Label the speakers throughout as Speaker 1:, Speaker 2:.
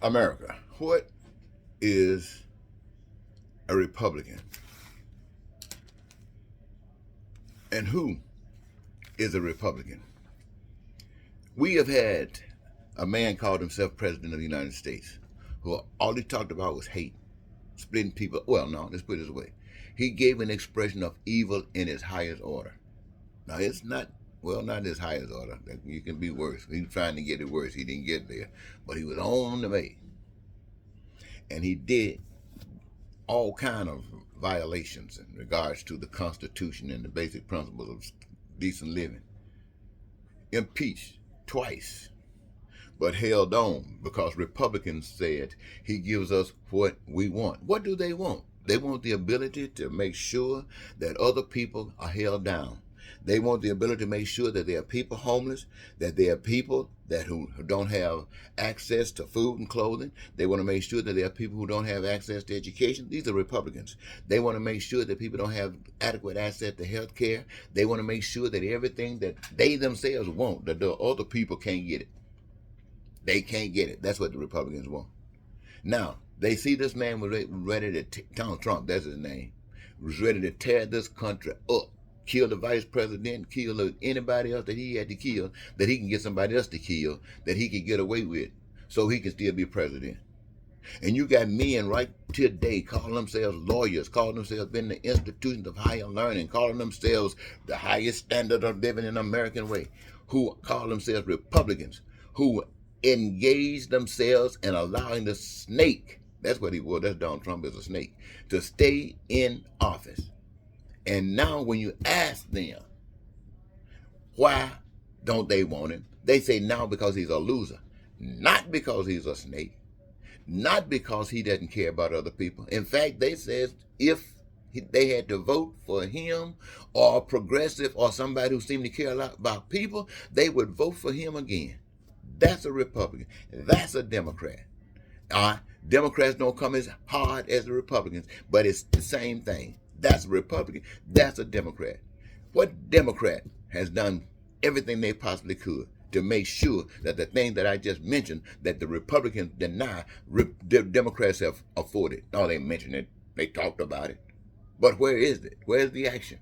Speaker 1: America, what is a Republican? And who is a Republican? We have had a man called himself President of the United States who all he talked about was hate, splitting people. Well, no, let's put it this way. He gave an expression of evil in his highest order. Now, it's not, well, not his highest order. You can be worse. He was trying to get it worse. He didn't get there. But he was on the way. And he did all kind of violations in regards to the Constitution and the basic principles of decent living. Impeached twice, but held on because Republicans said he gives us what we want. What do they want? They want the ability to make sure that other people are held down. They want the ability to make sure that there are people homeless, that there are people who don't have access to food and clothing. They want to make sure that there are people who don't have access to education. These are Republicans. They want to make sure that people don't have adequate access to health care. They want to make sure that everything that they themselves want, that the other people can't get it. They can't get it. That's what the Republicans want. Now, they see this man was ready to, Donald Trump, that's his name, was ready to tear this country up. Kill the vice president, kill anybody else that he had to kill, that he can get somebody else to kill, that he can get away with, so he can still be president. And you got men right today calling themselves lawyers, calling themselves in the institutions of higher learning, calling themselves the highest standard of living in the American way, who call themselves Republicans, who engage themselves in allowing the snake, that's what he was, that's Donald Trump, is a snake, to stay in office. And now when you ask them, why don't they want him? They say now because he's a loser. Not because he's a snake. Not because he doesn't care about other people. In fact, they said if they had to vote for him or a progressive or somebody who seemed to care a lot about people, they would vote for him again. That's a Republican. That's a Democrat. Democrats don't come as hard as the Republicans, but it's the same thing. That's a Republican. That's a Democrat. What Democrat has done everything they possibly could to make sure that the thing that I just mentioned, that the Republicans deny, Democrats have afforded? No, they mentioned it. They talked about it. But where is it? Where's the action?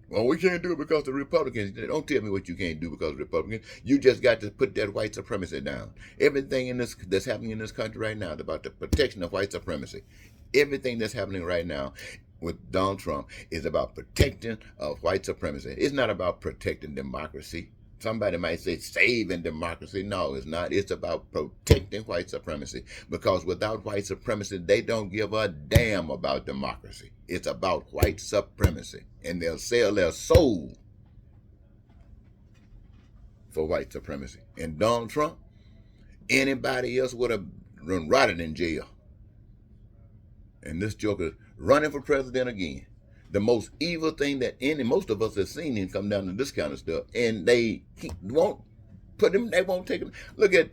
Speaker 1: Well, we can't do it because the Republicans. Don't tell me what you can't do because of Republicans. You just got to put that white supremacy down. Everything in this that's happening in this country right now is about the protection of white supremacy. Everything that's happening right now with Donald Trump is about protecting of white supremacy. It's not about protecting democracy. Somebody might say saving democracy. No, it's not. It's about protecting white supremacy. Because without white supremacy, they don't give a damn about democracy. It's about white supremacy. And they'll sell their soul for white supremacy. And Donald Trump, anybody else would have rotted in jail. And this joker running for president again. The most evil thing that most of us have seen him come down to this kind of stuff, and they won't put him. They won't take him. Look at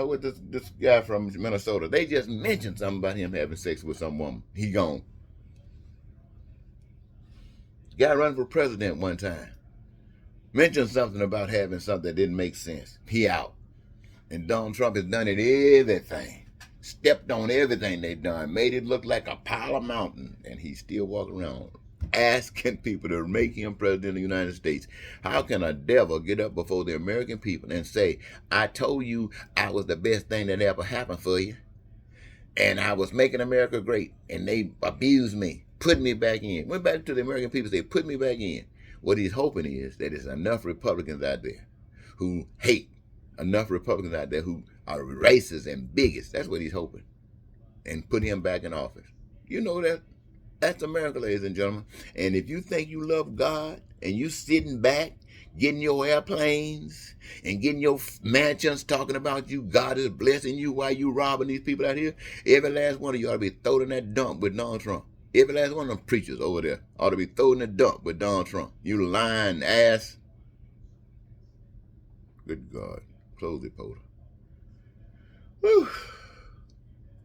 Speaker 1: with this guy from Minnesota. They just mentioned something about him having sex with some woman. He gone. Guy running for president one time mentioned something about having something that didn't make sense. He out. And Donald Trump has done it everything. Stepped on everything they've done, made it look like a pile of mountain, and he's still walking around asking people to make him president of the United States. How can a devil get up before the American people and say, I told you I was the best thing that ever happened for you, and I was making America great, and they abused me, put me back in. Went back to the American people and said, put me back in. What he's hoping is that there's enough Republicans out there who hate, enough Republicans out there who are racist and bigots. That's what he's hoping. And put him back in office. You know that. That's America, ladies and gentlemen. And if you think you love God and you sitting back, getting your airplanes and getting your mansions talking about you, God is blessing you while you robbing these people out here, every last one of you ought to be thrown in that dump with Donald Trump. Every last one of them preachers over there ought to be thrown in the dump with Donald Trump. You lying ass. Good God. Close it, Porter. Whew.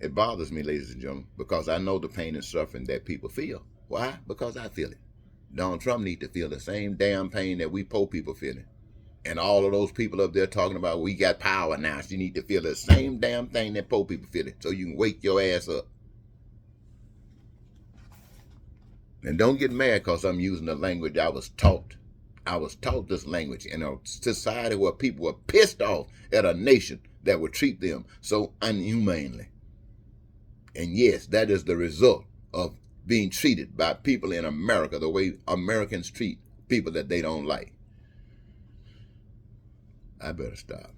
Speaker 1: It bothers me, ladies and gentlemen, because I know the pain and suffering that people feel. Why? Because I feel it. Donald Trump needs to feel the same damn pain that we poor people feeling. And all of those people up there talking about we got power now, so you need to feel the same damn thing that poor people feel it, so you can wake your ass up. And don't get mad because I'm using the language I was taught. I was taught this language in a society where people were pissed off at a nation that would treat them so inhumanely. And yes, that is the result of being treated by people in America the way Americans treat people that they don't like. I better stop.